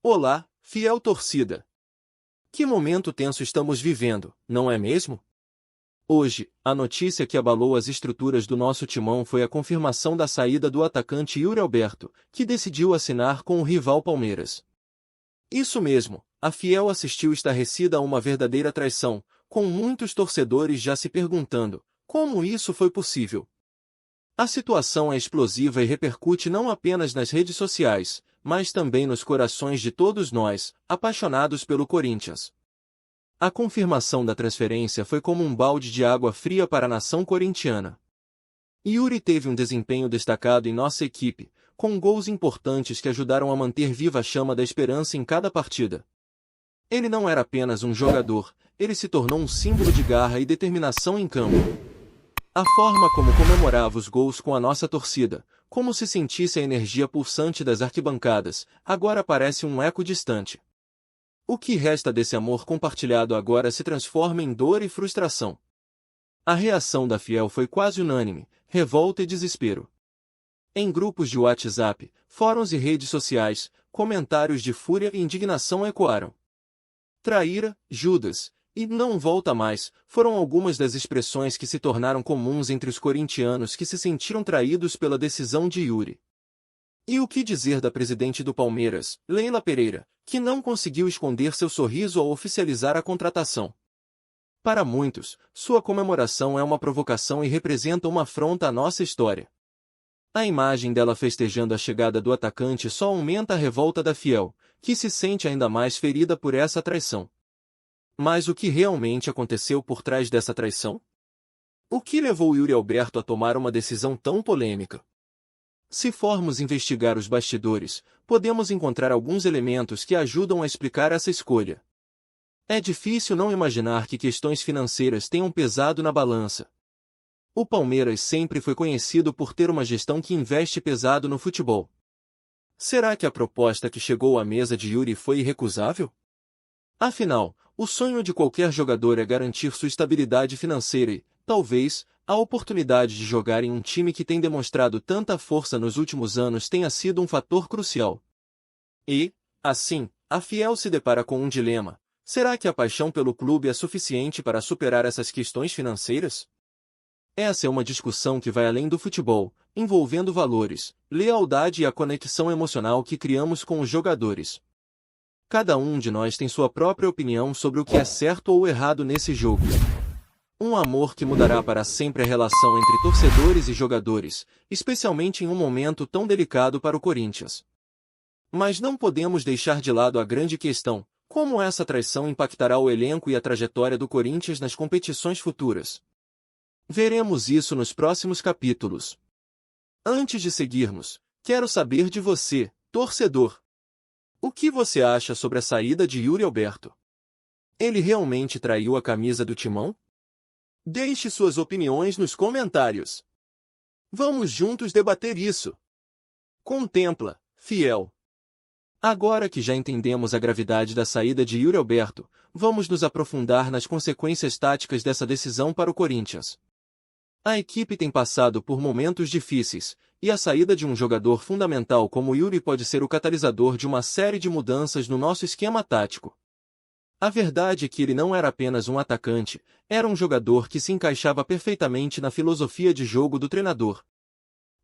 Olá, fiel torcida! Que momento tenso estamos vivendo, não é mesmo? Hoje, a notícia que abalou as estruturas do nosso timão foi a confirmação da saída do atacante Yuri Alberto, que decidiu assinar com o rival Palmeiras. Isso mesmo, a fiel assistiu estarrecida a uma verdadeira traição, com muitos torcedores já se perguntando: como isso foi possível? A situação é explosiva e repercute não apenas nas redes sociais, mas também nos corações de todos nós, apaixonados pelo Corinthians. A confirmação da transferência foi como um balde de água fria para a nação corintiana. Yuri teve um desempenho destacado em nossa equipe, com gols importantes que ajudaram a manter viva a chama da esperança em cada partida. Ele não era apenas um jogador, ele se tornou um símbolo de garra e determinação em campo. A forma como comemorava os gols com a nossa torcida, como se sentisse a energia pulsante das arquibancadas, agora parece um eco distante. O que resta desse amor compartilhado agora se transforma em dor e frustração. A reação da fiel foi quase unânime, revolta e desespero. Em grupos de WhatsApp, fóruns e redes sociais, comentários de fúria e indignação ecoaram. Traíra, Judas, e não volta mais, foram algumas das expressões que se tornaram comuns entre os corintianos que se sentiram traídos pela decisão de Yuri. E o que dizer da presidente do Palmeiras, Leila Pereira, que não conseguiu esconder seu sorriso ao oficializar a contratação? Para muitos, sua comemoração é uma provocação e representa uma afronta à nossa história. A imagem dela festejando a chegada do atacante só aumenta a revolta da fiel, que se sente ainda mais ferida por essa traição. Mas o que realmente aconteceu por trás dessa traição? O que levou Yuri Alberto a tomar uma decisão tão polêmica? Se formos investigar os bastidores, podemos encontrar alguns elementos que ajudam a explicar essa escolha. É difícil não imaginar que questões financeiras tenham pesado na balança. O Palmeiras sempre foi conhecido por ter uma gestão que investe pesado no futebol. Será que a proposta que chegou à mesa de Yuri foi irrecusável? Afinal, o sonho de qualquer jogador é garantir sua estabilidade financeira e, talvez, a oportunidade de jogar em um time que tem demonstrado tanta força nos últimos anos tenha sido um fator crucial. E, assim, a fiel se depara com um dilema: será que a paixão pelo clube é suficiente para superar essas questões financeiras? Essa é uma discussão que vai além do futebol, envolvendo valores, lealdade e a conexão emocional que criamos com os jogadores. Cada um de nós tem sua própria opinião sobre o que é certo ou errado nesse jogo. Um amor que mudará para sempre a relação entre torcedores e jogadores, especialmente em um momento tão delicado para o Corinthians. Mas não podemos deixar de lado a grande questão: como essa traição impactará o elenco e a trajetória do Corinthians nas competições futuras? Veremos isso nos próximos capítulos. Antes de seguirmos, quero saber de você, torcedor. O que você acha sobre a saída de Yuri Alberto? Ele realmente traiu a camisa do timão? Deixe suas opiniões nos comentários. Vamos juntos debater isso. Contempla, fiel. Agora que já entendemos a gravidade da saída de Yuri Alberto, vamos nos aprofundar nas consequências táticas dessa decisão para o Corinthians. A equipe tem passado por momentos difíceis, e a saída de um jogador fundamental como Yuri pode ser o catalisador de uma série de mudanças no nosso esquema tático. A verdade é que ele não era apenas um atacante, era um jogador que se encaixava perfeitamente na filosofia de jogo do treinador.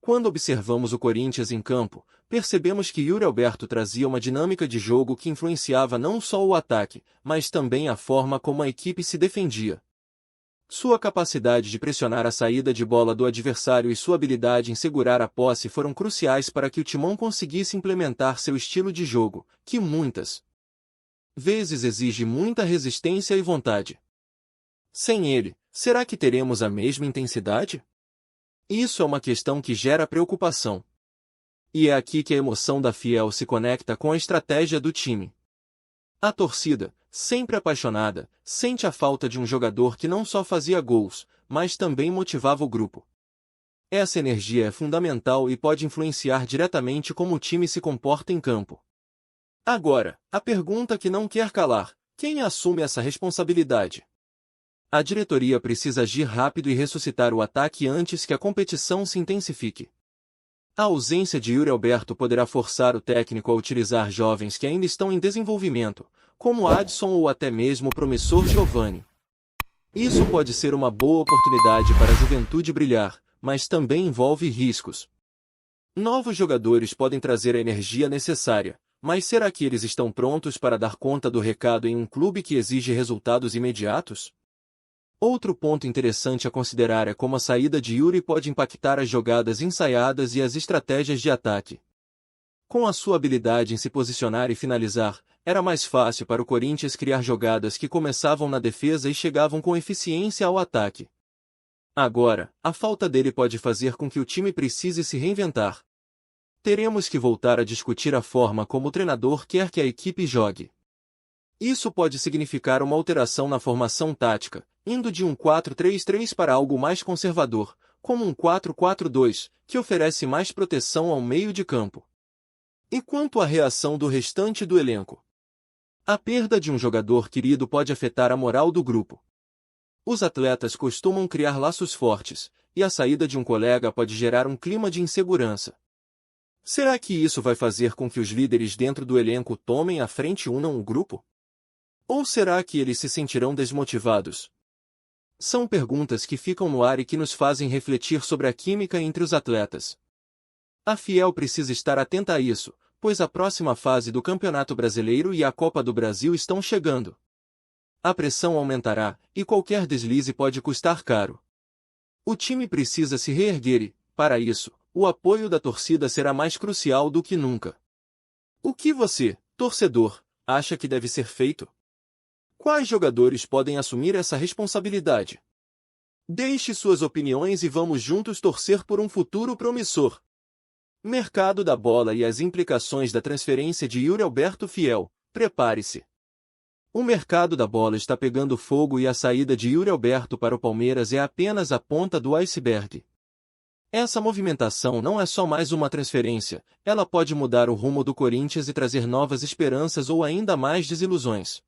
Quando observamos o Corinthians em campo, percebemos que Yuri Alberto trazia uma dinâmica de jogo que influenciava não só o ataque, mas também a forma como a equipe se defendia. Sua capacidade de pressionar a saída de bola do adversário e sua habilidade em segurar a posse foram cruciais para que o timão conseguisse implementar seu estilo de jogo, que muitas vezes exige muita resistência e vontade. Sem ele, será que teremos a mesma intensidade? Isso é uma questão que gera preocupação. E é aqui que a emoção da fiel se conecta com a estratégia do time. A torcida, sempre apaixonada, sente a falta de um jogador que não só fazia gols, mas também motivava o grupo. Essa energia é fundamental e pode influenciar diretamente como o time se comporta em campo. Agora, a pergunta que não quer calar: quem assume essa responsabilidade? A diretoria precisa agir rápido e ressuscitar o ataque antes que a competição se intensifique. A ausência de Yuri Alberto poderá forçar o técnico a utilizar jovens que ainda estão em desenvolvimento, como Adson ou até mesmo o promissor Giovani. Isso pode ser uma boa oportunidade para a juventude brilhar, mas também envolve riscos. Novos jogadores podem trazer a energia necessária, mas será que eles estão prontos para dar conta do recado em um clube que exige resultados imediatos? Outro ponto interessante a considerar é como a saída de Yuri pode impactar as jogadas ensaiadas e as estratégias de ataque. Com a sua habilidade em se posicionar e finalizar, era mais fácil para o Corinthians criar jogadas que começavam na defesa e chegavam com eficiência ao ataque. Agora, a falta dele pode fazer com que o time precise se reinventar. Teremos que voltar a discutir a forma como o treinador quer que a equipe jogue. Isso pode significar uma alteração na formação tática, indo de um 4-3-3 para algo mais conservador, como um 4-4-2, que oferece mais proteção ao meio de campo. E quanto à reação do restante do elenco? A perda de um jogador querido pode afetar a moral do grupo. Os atletas costumam criar laços fortes, e a saída de um colega pode gerar um clima de insegurança. Será que isso vai fazer com que os líderes dentro do elenco tomem a frente e unam o grupo? Ou será que eles se sentirão desmotivados? São perguntas que ficam no ar e que nos fazem refletir sobre a química entre os atletas. A Fiel precisa estar atenta a isso, pois a próxima fase do Campeonato Brasileiro e a Copa do Brasil estão chegando. A pressão aumentará, e qualquer deslize pode custar caro. O time precisa se reerguer e, para isso, o apoio da torcida será mais crucial do que nunca. O que você, torcedor, acha que deve ser feito? Quais jogadores podem assumir essa responsabilidade? Deixe suas opiniões e vamos juntos torcer por um futuro promissor. Mercado da bola e as implicações da transferência de Yuri Alberto Fiel. Prepare-se. O mercado da bola está pegando fogo e a saída de Yuri Alberto para o Palmeiras é apenas a ponta do iceberg. Essa movimentação não é só mais uma transferência, ela pode mudar o rumo do Corinthians e trazer novas esperanças ou ainda mais desilusões.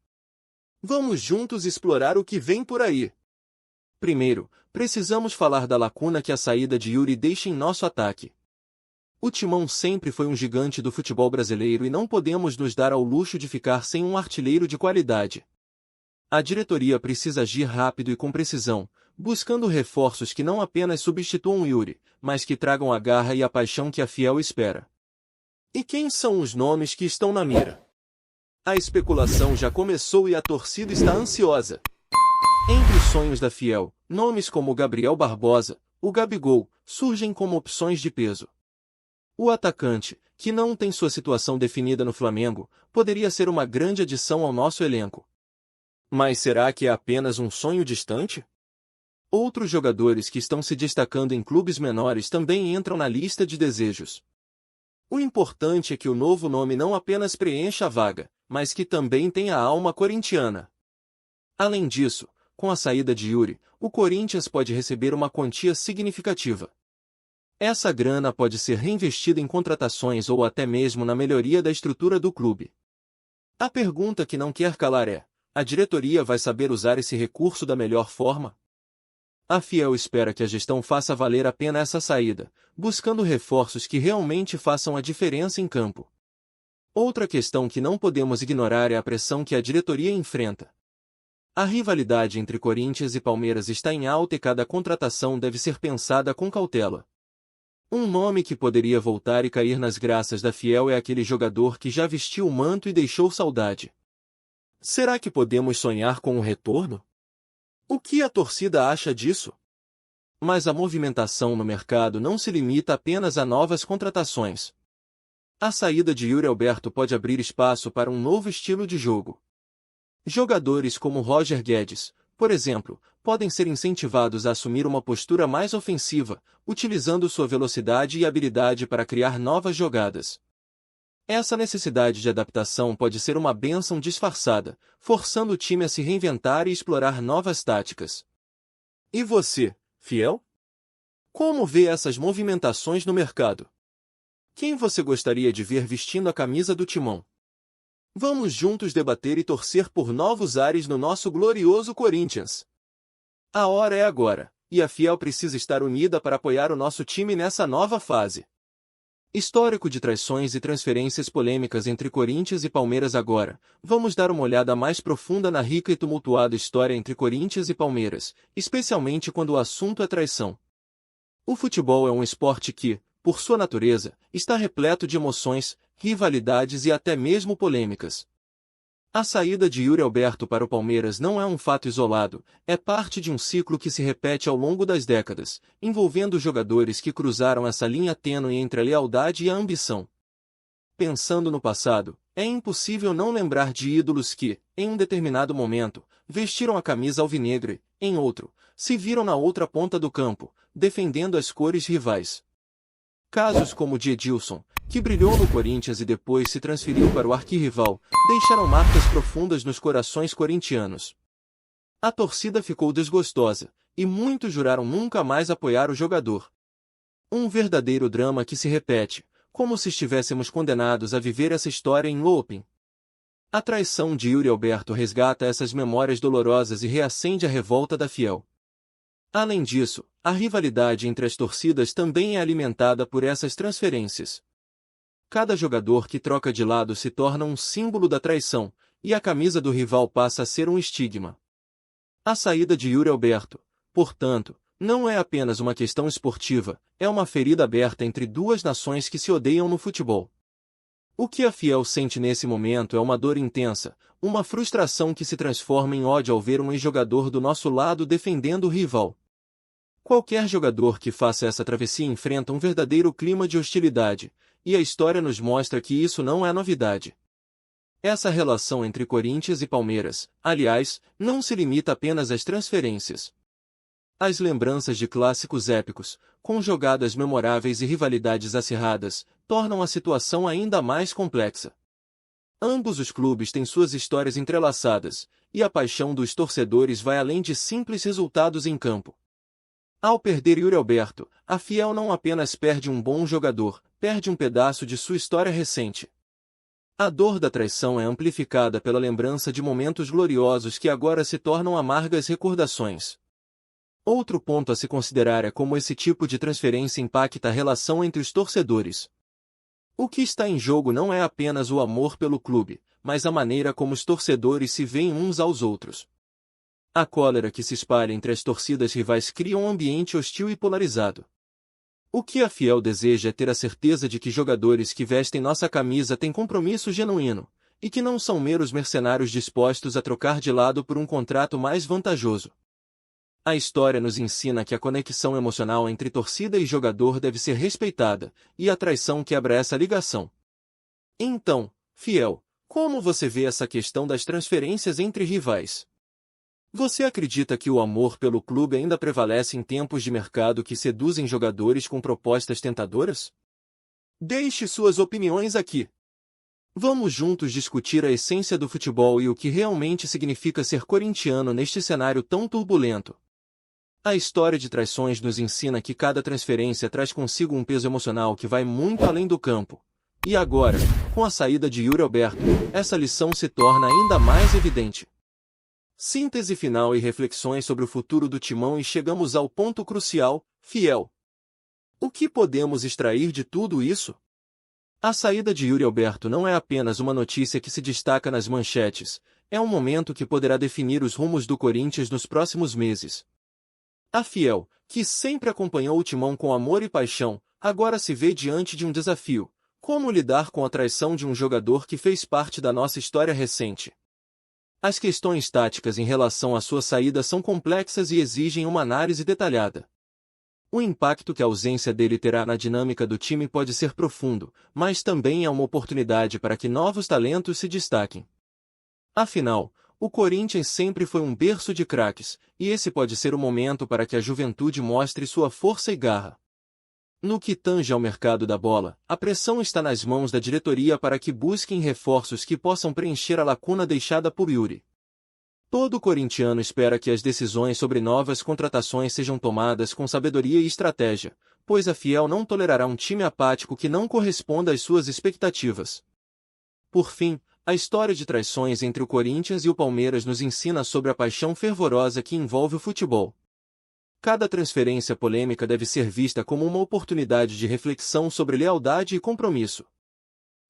Vamos juntos explorar o que vem por aí. Primeiro, precisamos falar da lacuna que a saída de Yuri deixa em nosso ataque. O Timão sempre foi um gigante do futebol brasileiro e não podemos nos dar ao luxo de ficar sem um artilheiro de qualidade. A diretoria precisa agir rápido e com precisão, buscando reforços que não apenas substituam Yuri, mas que tragam a garra e a paixão que a Fiel espera. E quem são os nomes que estão na mira? A especulação já começou e a torcida está ansiosa. Entre os sonhos da Fiel, nomes como Gabriel Barbosa, o Gabigol, surgem como opções de peso. O atacante, que não tem sua situação definida no Flamengo, poderia ser uma grande adição ao nosso elenco. Mas será que é apenas um sonho distante? Outros jogadores que estão se destacando em clubes menores também entram na lista de desejos. O importante é que o novo nome não apenas preencha a vaga, mas que também tenha a alma corintiana. Além disso, com a saída de Yuri, o Corinthians pode receber uma quantia significativa. Essa grana pode ser reinvestida em contratações ou até mesmo na melhoria da estrutura do clube. A pergunta que não quer calar é: a diretoria vai saber usar esse recurso da melhor forma? A Fiel espera que a gestão faça valer a pena essa saída, buscando reforços que realmente façam a diferença em campo. Outra questão que não podemos ignorar é a pressão que a diretoria enfrenta. A rivalidade entre Corinthians e Palmeiras está em alta e cada contratação deve ser pensada com cautela. Um nome que poderia voltar e cair nas graças da Fiel é aquele jogador que já vestiu o manto e deixou saudade. Será que podemos sonhar com um retorno? O que a torcida acha disso? Mas a movimentação no mercado não se limita apenas a novas contratações. A saída de Yuri Alberto pode abrir espaço para um novo estilo de jogo. Jogadores como Roger Guedes, por exemplo, podem ser incentivados a assumir uma postura mais ofensiva, utilizando sua velocidade e habilidade para criar novas jogadas. Essa necessidade de adaptação pode ser uma bênção disfarçada, forçando o time a se reinventar e explorar novas táticas. E você, Fiel? Como vê essas movimentações no mercado? Quem você gostaria de ver vestindo a camisa do Timão? Vamos juntos debater e torcer por novos ares no nosso glorioso Corinthians. A hora é agora, e a Fiel precisa estar unida para apoiar o nosso time nessa nova fase. Histórico de traições e transferências polêmicas entre Corinthians e Palmeiras agora. Vamos dar uma olhada mais profunda na rica e tumultuada história entre Corinthians e Palmeiras, especialmente quando o assunto é traição. O futebol é um esporte que, por sua natureza, está repleto de emoções, rivalidades e até mesmo polêmicas. A saída de Yuri Alberto para o Palmeiras não é um fato isolado, é parte de um ciclo que se repete ao longo das décadas, envolvendo jogadores que cruzaram essa linha tênue entre a lealdade e a ambição. Pensando no passado, é impossível não lembrar de ídolos que, em um determinado momento, vestiram a camisa alvinegra e, em outro, se viram na outra ponta do campo, defendendo as cores rivais. Casos como o de Edilson, que brilhou no Corinthians e depois se transferiu para o arquirrival, deixaram marcas profundas nos corações corintianos. A torcida ficou desgostosa, e muitos juraram nunca mais apoiar o jogador. Um verdadeiro drama que se repete, como se estivéssemos condenados a viver essa história em looping. A traição de Yuri Alberto resgata essas memórias dolorosas e reacende a revolta da Fiel. Além disso, a rivalidade entre as torcidas também é alimentada por essas transferências. Cada jogador que troca de lado se torna um símbolo da traição, e a camisa do rival passa a ser um estigma. A saída de Yuri Alberto, portanto, não é apenas uma questão esportiva, é uma ferida aberta entre duas nações que se odeiam no futebol. O que a Fiel sente nesse momento é uma dor intensa, uma frustração que se transforma em ódio ao ver um ex-jogador do nosso lado defendendo o rival. Qualquer jogador que faça essa travessia enfrenta um verdadeiro clima de hostilidade, e a história nos mostra que isso não é novidade. Essa relação entre Corinthians e Palmeiras, aliás, não se limita apenas às transferências. As lembranças de clássicos épicos, com jogadas memoráveis e rivalidades acirradas, tornam a situação ainda mais complexa. Ambos os clubes têm suas histórias entrelaçadas, e a paixão dos torcedores vai além de simples resultados em campo. Ao perder Yuri Alberto, a Fiel não apenas perde um bom jogador, perde um pedaço de sua história recente. A dor da traição é amplificada pela lembrança de momentos gloriosos que agora se tornam amargas recordações. Outro ponto a se considerar é como esse tipo de transferência impacta a relação entre os torcedores. O que está em jogo não é apenas o amor pelo clube, mas a maneira como os torcedores se veem uns aos outros. A cólera que se espalha entre as torcidas rivais cria um ambiente hostil e polarizado. O que a Fiel deseja é ter a certeza de que jogadores que vestem nossa camisa têm compromisso genuíno, e que não são meros mercenários dispostos a trocar de lado por um contrato mais vantajoso. A história nos ensina que a conexão emocional entre torcida e jogador deve ser respeitada, e a traição quebra essa ligação. Então, Fiel, como você vê essa questão das transferências entre rivais? Você acredita que o amor pelo clube ainda prevalece em tempos de mercado que seduzem jogadores com propostas tentadoras? Deixe suas opiniões aqui. Vamos juntos discutir a essência do futebol e o que realmente significa ser corintiano neste cenário tão turbulento. A história de traições nos ensina que cada transferência traz consigo um peso emocional que vai muito além do campo. E agora, com a saída de Yuri Alberto, essa lição se torna ainda mais evidente. Síntese final e reflexões sobre o futuro do Timão e chegamos ao ponto crucial, Fiel. O que podemos extrair de tudo isso? A saída de Yuri Alberto não é apenas uma notícia que se destaca nas manchetes, é um momento que poderá definir os rumos do Corinthians nos próximos meses. A Fiel, que sempre acompanhou o Timão com amor e paixão, agora se vê diante de um desafio: como lidar com a traição de um jogador que fez parte da nossa história recente? As questões táticas em relação à sua saída são complexas e exigem uma análise detalhada. O impacto que a ausência dele terá na dinâmica do time pode ser profundo, mas também é uma oportunidade para que novos talentos se destaquem. Afinal, o Corinthians sempre foi um berço de craques, e esse pode ser o momento para que a juventude mostre sua força e garra. No que tange ao mercado da bola, a pressão está nas mãos da diretoria para que busquem reforços que possam preencher a lacuna deixada por Yuri. Todo corintiano espera que as decisões sobre novas contratações sejam tomadas com sabedoria e estratégia, pois a Fiel não tolerará um time apático que não corresponda às suas expectativas. Por fim, a história de traições entre o Corinthians e o Palmeiras nos ensina sobre a paixão fervorosa que envolve o futebol. Cada transferência polêmica deve ser vista como uma oportunidade de reflexão sobre lealdade e compromisso.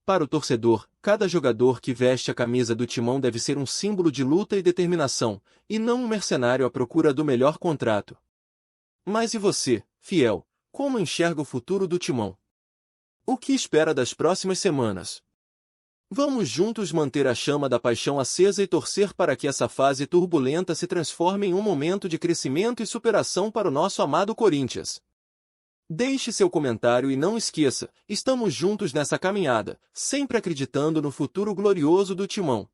Para o torcedor, cada jogador que veste a camisa do Timão deve ser um símbolo de luta e determinação, e não um mercenário à procura do melhor contrato. Mas e você, fiel, como enxerga o futuro do Timão? O que espera das próximas semanas? Vamos juntos manter a chama da paixão acesa e torcer para que essa fase turbulenta se transforme em um momento de crescimento e superação para o nosso amado Corinthians. Deixe seu comentário e não esqueça, estamos juntos nessa caminhada, sempre acreditando no futuro glorioso do Timão.